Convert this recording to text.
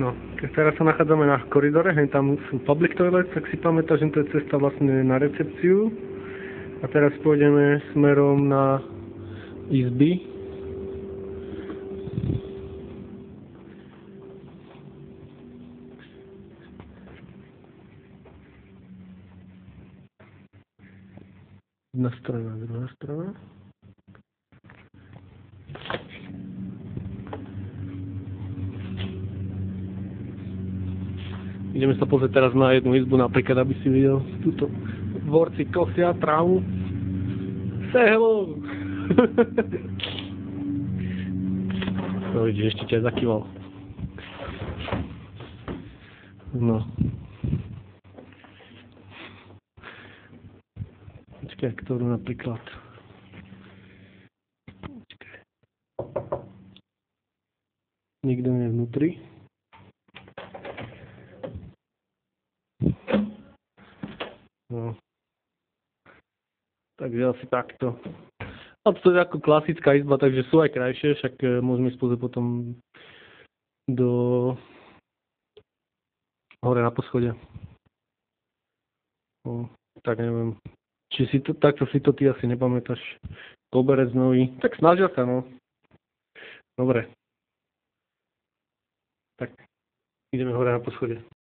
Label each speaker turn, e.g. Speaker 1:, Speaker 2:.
Speaker 1: No, keď teraz sa nachádzame na koridore, hej, tam sú public toilets, tak si pamätáš, že to je cesta vlastne na recepciu. A teraz pôjdeme smerom na izby. Jedna strana, druhá strana. Ideme sa pozrieť teraz na jednu izbu, napríklad, aby si videl túto dvorci kosia trávu. Say hello! No vidíš, ešte ťa zakýval. No. Počkaj, ktorú napríklad. Počkaj. Nikto nie je vnútri. No. Takže asi takto. A to je ako klasická izba, takže sú aj krajšie, však môžeme ísť potom do hore na poschodie. No, tak neviem. Či si to, takto si to ty asi nepamätáš. Koberec nový. Tak snažia sa, no. Dobre. Tak ideme hore na poschodie.